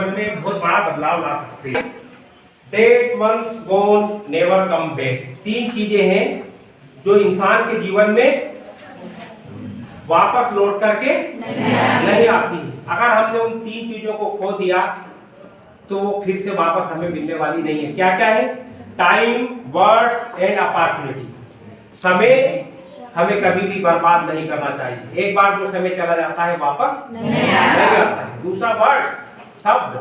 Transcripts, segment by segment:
में बहुत बड़ा बदलाव ला सकते हैं। That once gone never come back। तीन चीजें हैं जो इंसान के जीवन में वापस लौट करके नहीं आती। अगर हमने उन तीन चीजों को खो दिया तो वो फिर से वापस हमें मिलने वाली नहीं है। क्या क्या है? Time, words and opportunity. समय हमें कभी भी बर्बाद नहीं करना चाहिए। एक बार जो समय चला जाता है वापस नहीं आता है। दूसरा वर्ड्स, शब्द।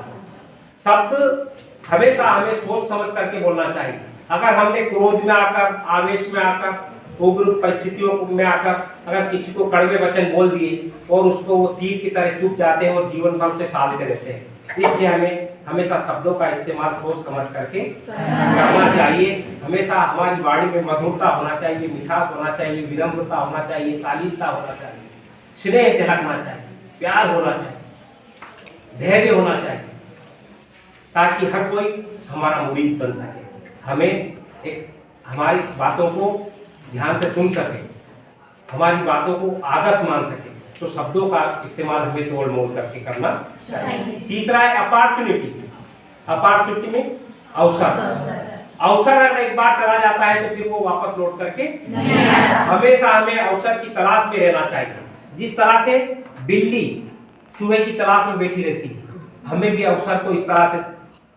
शब्द हमेशा हमें सोच समझ करके बोलना चाहिए। अगर हमने क्रोध में आकर, आवेश में आकर, उग्र परिस्थितियों में आकर अगर किसी को कड़वे वचन बोल दिए और उसको वो तीर की तरह चुभ जाते हैं और जीवन भर से सालते रहते हैं। इसलिए हमें हमेशा शब्दों का इस्तेमाल सोच समझ करके करना चाहिए। हमेशा हमारी वाणी में मधुरता होना चाहिए, मिठास होना चाहिए, विनम्रता होना चाहिए, शालीनता होना चाहिए, स्नेह झलकना चाहिए, प्यार होना चाहिए, धैर्य होना चाहिए, ताकि हर कोई हमारा मुरीद बन सके। हमें हमारी बातों को ध्यान से सुन सके, हमारी बातों को आदर्श मान सके। तो शब्दों का इस्तेमाल हमें तोड़ मोड़ करके करना चाहिए। तीसरा है अपॉर्चुनिटी। अपॉर्चुनिटी में अवसर। अवसर अगर एक बार चला जाता है तो फिर वो वापस लौट करके हमेशा हमें अवसर की तलाश में रहना चाहिए। जिस तरह से बिल्ली चूहे की तलाश में बैठी रहती है, हमें भी अवसर को इस तरह से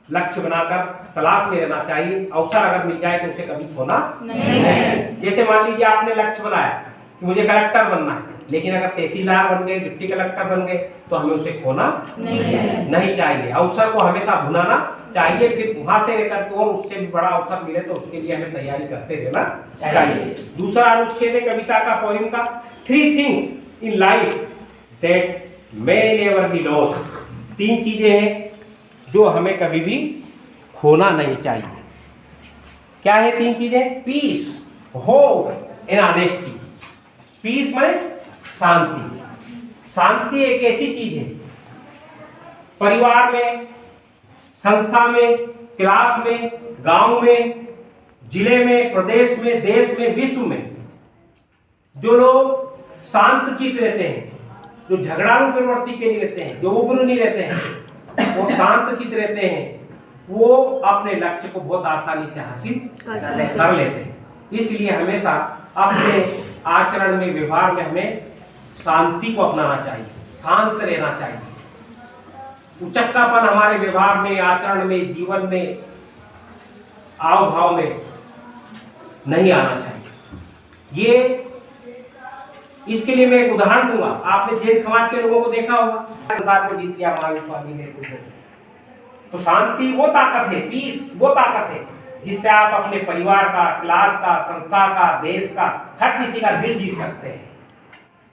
लक्ष्य बनाकर तलाश में रहना चाहिए। अवसर अगर मिल जाए तो उसे कभी खोना नहीं चाहिए। जैसे मान लीजिए आपने लक्ष्य बनाया कि मुझे कलेक्टर बनना है, लेकिन अगर तहसीलदार बन गए, डिप्टी कलेक्टर बन गए तो हमें उसे खोना नहीं चाहिए। अवसर को हमेशा भुनाना चाहिए, फिर वहां से लेकर के और उससे भी बड़ा अवसर मिले तो उसके लिए हमें तैयारी करते रहना चाहिए। दूसरा अनुच्छेद है कविता का, पोएम का, 3 things in life that may never be lost. 3 चीजें हैं जो हमें कभी भी खोना नहीं चाहिए। क्या है 3 चीजें? Peace, hope and honesty. Peace माने शांति। शांति एक ऐसी चीज है, परिवार में, संस्था में, क्लास में, गांव में, जिले में, प्रदेश में, देश में, विश्व में जो लोग शांत चित्त रहते हैं, जो झगड़ालू प्रवृत्ति के नहीं रहते हैं, जो उग्र नहीं रहते हैं, वो शांत चित्त रहते हैं, वो अपने लक्ष्य को बहुत आसानी से हासिल कर लेते हैं। इसलिए हमेशा अपने आचरण में, व्यवहार में हमें शांति को अपनाना चाहिए, शांत रहना चाहिए। उचक्कापन हमारे व्यवहार में, आचरण में, जीवन में, आव भाव में नहीं आना चाहिए। ये इसके लिए मैं एक उदाहरण दूंगा। आपने जैन समाज के लोगों को देखा होगा, संसार को जीत लिया महावीर स्वामी ने। तो शांति वो ताकत है, पीस वो ताकत है जिससे आप अपने परिवार का, क्लास का, संस्था का, देश का, हर किसी का दिल जीत सकते हैं,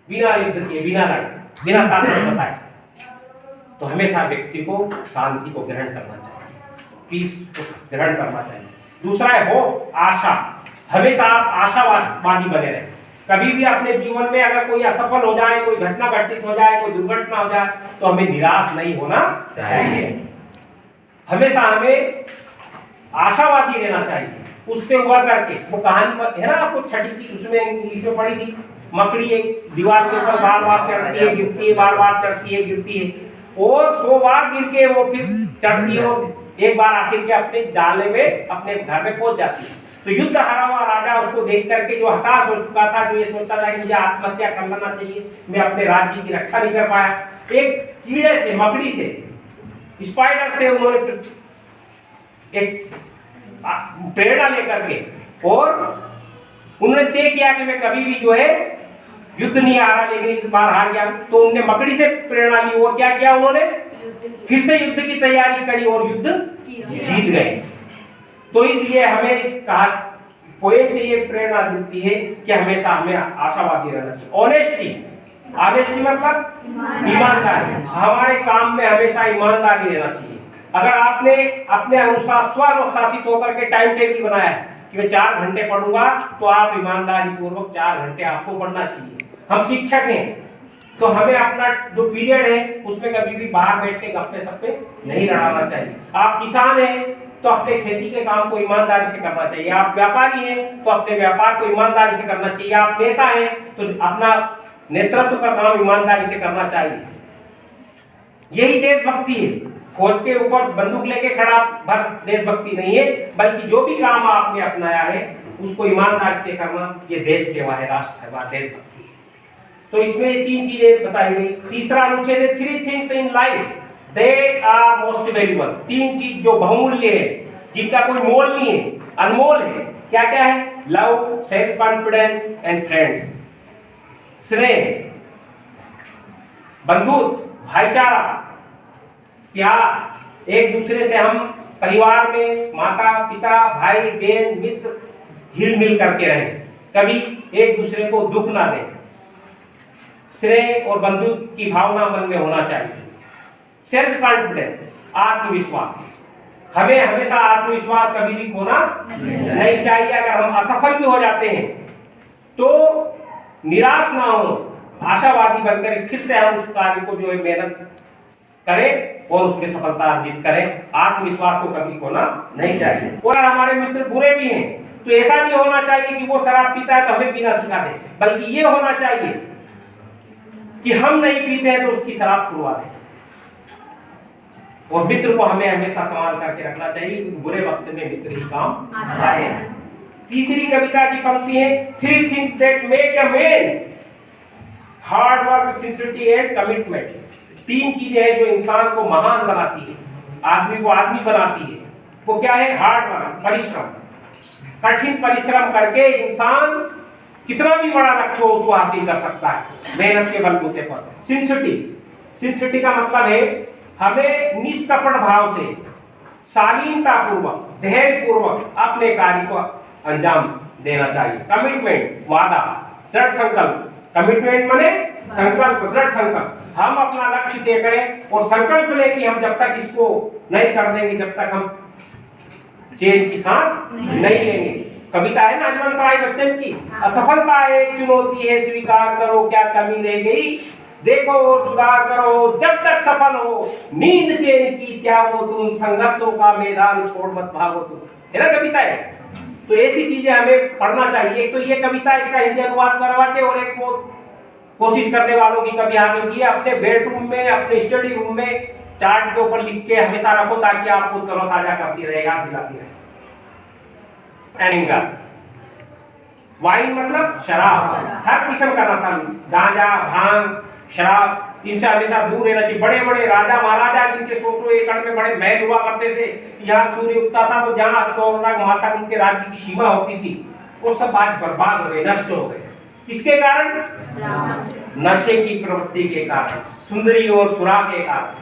बिना युद्ध के, बिना लड़े, बिना ताकत बताए। तो हमेशा व्यक्ति को शांति को ग्रहण करना चाहिए, पीस को ग्रहण करना चाहिए। दूसरा है होप, आशा। हमेशा आप आशावादी बने रहे। कभी भी अपने जीवन में अगर कोई असफल हो जाए, कोई घटना घटित हो जाए, कोई दुर्घटना हो जाए, तो हमें निराश नहीं होना चाहिए। हमेशा हमें आशावादी रहना चाहिए, उससे उबर करके। वो कहानी है ना आपको छठी की, उसमें इंग्लिश में पढ़ी थी, मकड़ी एक दीवार के ऊपर बार बार चढ़ती है, गिरती है, बार बार चढ़ती है, गिरती है, और 100 बार गिर के वो फिर चढ़ती है और एक बार आखिर के अपने जाले में, अपने घर में पहुंच जाती है। तो युद्ध हारा हुआ राजा उसको देख करके जो हताश हो चुका था, जो ये सोचता था कि मुझे आत्महत्या कर लेना चाहिए, मैं अपने राज्य की रक्षा नहीं कर पाया, एक कीड़े से, मकड़ी से, स्पाइडर से उन्होंने एक प्रेरणा लेकर के और उन्होंने तय किया कि मैं कभी भी जो है युद्ध नहीं हारा, लेकिन इस बार हार गया। तो उन्होंने मकड़ी से प्रेरणा ली और क्या किया, उन्होंने फिर से युद्ध की तैयारी करी और युद्ध जीत गए। तो इसलिए हमें इस पोएम से ये प्रेरणा मिलती है कि हमेशा हमें आशावादी रहना चाहिए। ऑनेस्टी, ऑनेस्टी मतलब ईमानदारी। हमारे काम में हमेशा ईमानदारी रहना चाहिए। अगर आपने अपने अनुसार स्वनुशासित होकर के टाइम टेबल बनाया है कि मैं 4 घंटे पढ़ूंगा, तो आप ईमानदारी पूर्वक 4 घंटे आपको पढ़ना चाहिए। हम शिक्षक हैं तो हमें अपना जो पीरियड है उसमें कभी भी बाहर बैठ के गप्पे सप्पे नहीं लड़ाना चाहिए। आप किसान हैं तो अपने खेती के काम को ईमानदारी से करना चाहिए। आप व्यापारी हैं तो अपने व्यापार को ईमानदारी से करना चाहिए। आप नेता हैं तो अपना नेतृत्व का काम ईमानदारी से करना चाहिए। यही देशभक्ति है। फौज के ऊपर बंदूक लेके खड़ा बस देशभक्ति नहीं है, बल्कि जो भी काम आपने अपनाया है उसको ईमानदारी से करना, ये देश सेवा है, राष्ट्र सेवा, देशभक्ति है। तो इसमें 3 चीजें बताई गई। तीसरा अनुच्छेद है 3 things in life that are most valuable. 3 चीज जो बहुमूल्य है, जिनका कोई मोल नहीं है, अनमोल है। क्या क्या है? Love, self confidence and friends. स्नेह, बंधुत्व, भाईचारा, प्यार, एक दूसरे से हम परिवार में माता पिता भाई बहन मित्र हिल मिल करके रहें, कभी एक दूसरे को दुख ना दें। स्नेह और बंधुत्व की भावना मन में होना चाहिए। सेल्फ कॉन्फिडेंस, आत्मविश्वास, हमें हमेशा आत्मविश्वास कभी भी खोना नहीं चाहिए। अगर हम असफल भी हो जाते हैं तो निराश ना हो, आशावादी बनकर फिर से हम उस कार्य को जो है मेहनत करें और उसमें सफलता अर्जित करें। आत्मविश्वास को कभी खोना नहीं चाहिए। और हमारे मित्र बुरे भी हैं तो ऐसा नहीं होना चाहिए कि वो शराब पीता है तो हमें पीना सिखा दे, बल्कि ये होना चाहिए कि हम नहीं पीते हैं तो उसकी शराब छुड़वा दें। और मित्र को हमें हमेशा संभाल करके रखना चाहिए, बुरे वक्त में मित्र ही काम आए। तीसरी कविता की पंक्ति है 3 things that make a man, hard work, sincerity and commitment. 3 चीजें हैं जो इंसान को महान बनाती है, आदमी को आदमी बनाती है। वो क्या है? हार्ड वर्क, परिश्रम, कठिन परिश्रम करके इंसान कितना भी बड़ा लक्ष्य हो उसको हासिल कर सकता है मेहनत के बलबूते पर। सिंसियरिटी का मतलब है हमें निष्कपट भाव से, शालीनता पूर्वक, धैर्य पूर्वक अपने कार्य को अंजाम देना चाहिए। कमिटमेंट, वादा, दृढ़ संकल्प। कमिटमेंट माने संकल्प, दृढ़ संकल्प। हम अपना लक्ष्य तय करें और संकल्प लें कि हम जब तक इसको नहीं कर देंगे, जब तक हम चैन की सांस नहीं लेंगे। कविता है ना हरिवंश बच्चन की, असफलता एक चुनौती है, स्वीकार करो क्या कमी रह गई, देखो और सुधार करो, जब तक सफल हो, नींद चैन की त्यागो तुम, संघर्षों का मैदान छोड़ मत भागो तुम। है ना कविता है। तो ऐसी चीजें हमें पढ़ना चाहिए। एक तो ये कविता, इसका हिंदी अनुवाद करवा के, और एक वो कोशिश करने वालों की कभी आपने की अपने बेडरूम में, अपने स्टडी रूम में चार्ट के ऊपर लिख के हमेशा रखो, ताकि आपको तरोताजा करती रहे, याद दिलाती रहे। एंगर, वाइन मतलब शराब, हर किस्म का नशा, गांजा, भांग, शराब, इनसे हमेशा दूर रहना चाहिए। बड़े बड़े राजा महाराजा जिनके 100 एकड़ में बड़े महल हुआ करते थे, यहाँ सूर्य उगता था तो जहाँ अस्त होता था वहां तक उनके राज्य की सीमा होती थी, वो सब आज बर्बाद हो गए, नष्ट हो गए। किसके कारण? नशे की प्रवृत्ति के कारण, सुंदरी और सुरा के कारण,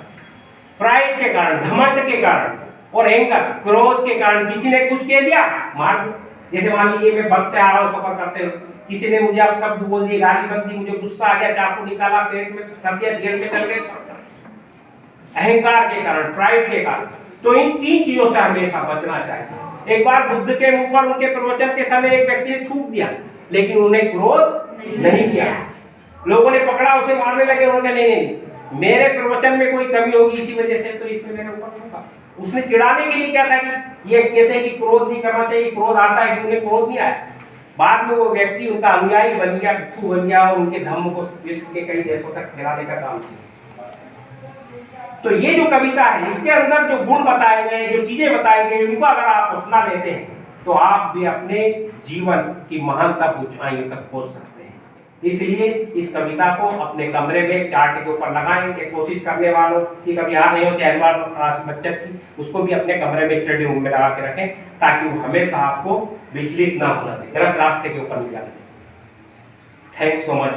प्राइड के कारण, घमंड के कारण, और एंगर, क्रोध के कारण। किसी ने कुछ कह दिया, मार दो। जैसे मान लीजिए मैं बस से आ रहा हूँ, सफर करते हुए, किसी ने मुझे आप शब्द बोल दिए, गाली बंद दी, मुझे गुस्सा आ गया, चाकू निकाला, पेट में कर दिया, जेल में चल गए। अहंकार के कारण, प्राइड के कारण। तो इन 3 चीजों से हमेशा बचना चाहिए। एक बार बुद्ध के मुंह पर उनके प्रवचन के समय एक व्यक्ति ने थूक दिया, लेकिन उन्हें क्रोध नहीं किया। लोगों ने पकड़ा, उसे मारने लगे, उन्होंने नहीं, मेरे प्रवचन में कोई कमी होगी इसी वजह से, तो इसमें मेरे ऊपर होगा। उसने चिढ़ाने के लिए क्या था कि ये कहते हैं कि क्रोध नहीं करना चाहिए, क्रोध आता है, उन्हें क्रोध नहीं आया। बाद में वो व्यक्ति उनका अनुयायी बन गया, भिक्षु बन गया, और उनके धर्म को विश्व के कई देशों तक फैलाने का काम किया। तो ये जो कविता है, इसके अंदर जो गुण बताए गए, जो चीजें बताई गई, उनको अगर आप अपना लेते हैं तो आप भी अपने जीवन की महानतम ऊंचाइयों तक पहुंच सकते हैं। इसलिए इस कविता को अपने कमरे में चार्ट के ऊपर लगाएंगे। कोशिश करने वालों की कभी हार नहीं होती, हरिवंश बच्चन की, उसको भी अपने कमरे में स्टडी रूम में लगा के रखें, ताकि वो हमेशा आपको विचलित ना होना दे, गलत रास्ते के ऊपर नहीं जाने। Thank so much.